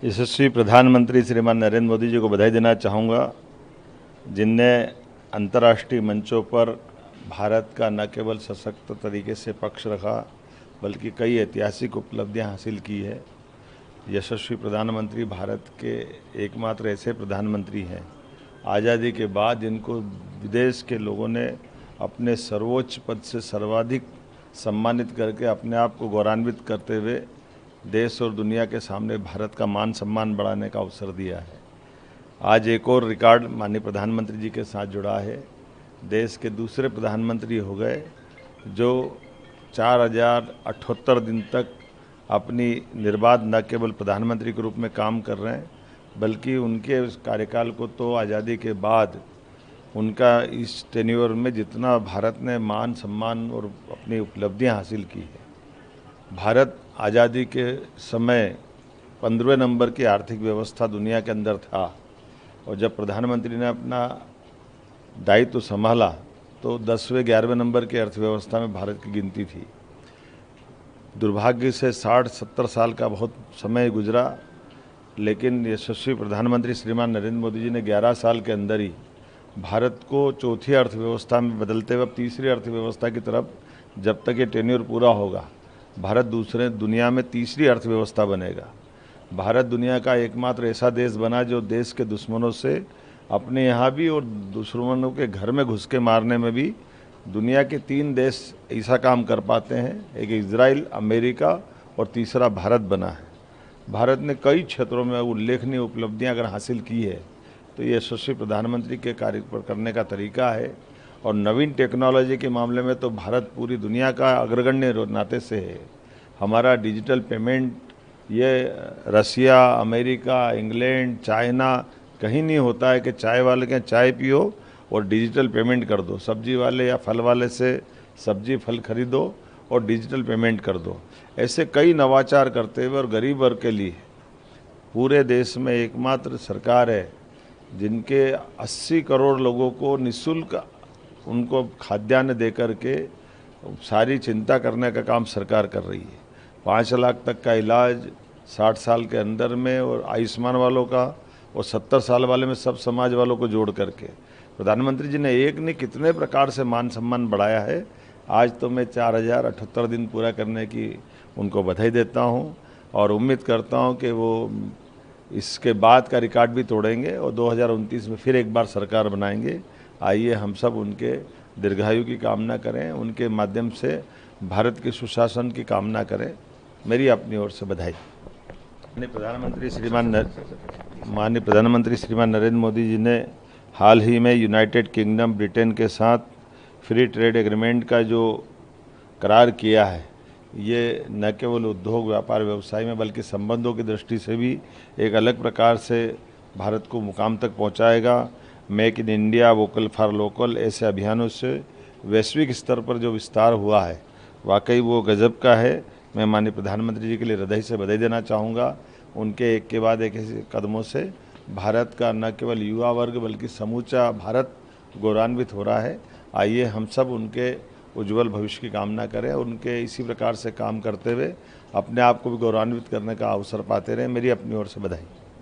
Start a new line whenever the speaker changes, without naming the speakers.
यशस्वी प्रधानमंत्री श्रीमान नरेंद्र मोदी जी को बधाई देना चाहूँगा, जिनने अंतर्राष्ट्रीय मंचों पर भारत का न केवल सशक्त तरीके से पक्ष रखा बल्कि कई ऐतिहासिक उपलब्धियां हासिल की है। यशस्वी प्रधानमंत्री भारत के एकमात्र ऐसे प्रधानमंत्री हैं आज़ादी के बाद जिनको विदेश के लोगों ने अपने सर्वोच्च पद से सर्वाधिक सम्मानित करके अपने आप को गौरवान्वित करते हुए देश और दुनिया के सामने भारत का मान सम्मान बढ़ाने का अवसर दिया है। आज एक और रिकॉर्ड माननीय प्रधानमंत्री जी के साथ जुड़ा है। देश के दूसरे प्रधानमंत्री हो गए जो 4078 दिन तक अपनी निर्बाध न केवल प्रधानमंत्री के रूप में काम कर रहे हैं बल्कि उनके उस कार्यकाल को तो आज़ादी के बाद उनका इस टेन्योर में जितना भारत ने मान सम्मान और अपनी उपलब्धियां हासिल की है। भारत आज़ादी के समय 15वें नंबर की आर्थिक व्यवस्था दुनिया के अंदर था और जब प्रधानमंत्री ने अपना दायित्व संभाला तो 10वें 11वें नंबर की अर्थव्यवस्था में भारत की गिनती थी। दुर्भाग्य से 60-70 साल का बहुत समय गुजरा, लेकिन यशस्वी प्रधानमंत्री श्रीमान नरेंद्र मोदी जी ने 11 साल के अंदर ही भारत को चौथी अर्थव्यवस्था में बदलते हुए अब तीसरी अर्थव्यवस्था की तरफ, जब तक ये टेन्योर पूरा होगा, भारत दूसरे दुनिया में तीसरी अर्थव्यवस्था बनेगा। भारत दुनिया का एकमात्र ऐसा देश बना जो देश के दुश्मनों से अपने यहाँ भी और दुश्मनों के घर में घुस के मारने में भी दुनिया के 3 देश ऐसा काम कर पाते हैं। एक इजराइल, अमेरिका और तीसरा भारत बना है। भारत ने कई क्षेत्रों में उल्लेखनीय उपलब्धियां अगर हासिल की है तो ये यशस्वी प्रधानमंत्री के कार्य पर करने का तरीका है। और नवीन टेक्नोलॉजी के मामले में तो भारत पूरी दुनिया का अग्रगण्य नाते से है। हमारा डिजिटल पेमेंट ये रसिया, अमेरिका, इंग्लैंड, चाइना कहीं नहीं होता है कि चाय वाले के चाय पियो और डिजिटल पेमेंट कर दो, सब्जी वाले या फल वाले से सब्जी फल खरीदो और डिजिटल पेमेंट कर दो। ऐसे कई नवाचार करते हुए और गरीब वर्ग के लिए पूरे देश में एकमात्र सरकार है जिनके 80 करोड़ लोगों को निःशुल्क उनको खाद्यान्न दे करके सारी चिंता करने का काम सरकार कर रही है। 5 लाख तक का इलाज 60 साल के अंदर में और आयुष्मान वालों का और 70 साल वाले में सब समाज वालों को जोड़ करके प्रधानमंत्री जी ने एक नहीं कितने प्रकार से मान सम्मान बढ़ाया है। आज तो मैं 4078 दिन पूरा करने की उनको बधाई देता हूं और उम्मीद करता हूं कि वो इसके बाद का रिकॉर्ड भी तोड़ेंगे और 2029 में फिर एक बार सरकार बनाएंगे। आइए हम सब उनके दीर्घायु की कामना करें, उनके माध्यम से भारत के सुशासन की कामना करें। मेरी अपनी ओर से बधाई। माननीय प्रधानमंत्री श्रीमान नरेंद्र मोदी जी ने हाल ही में यूनाइटेड किंगडम ब्रिटेन के साथ फ्री ट्रेड एग्रीमेंट का जो करार किया है, ये न केवल उद्योग व्यापार व्यवसाय में बल्कि संबंधों की दृष्टि से भी एक अलग प्रकार से भारत को मुकाम तक पहुंचाएगा। Make in India, vocal for local ऐसे अभियानों से वैश्विक स्तर पर जो विस्तार हुआ है वाकई वो गजब का है। मैं माननीय प्रधानमंत्री जी के लिए हृदय से बधाई देना चाहूँगा। उनके एक के बाद एक ऐसे कदमों से भारत का न केवल युवा वर्ग बल्कि समूचा भारत गौरवान्वित हो रहा है। आइए हम सब उनके उज्जवल भविष्य की कामना करें और उनके इसी प्रकार से काम करते हुए अपने आप को भी गौरवान्वित करने का अवसर पाते रहें। मेरी अपनी ओर से बधाई।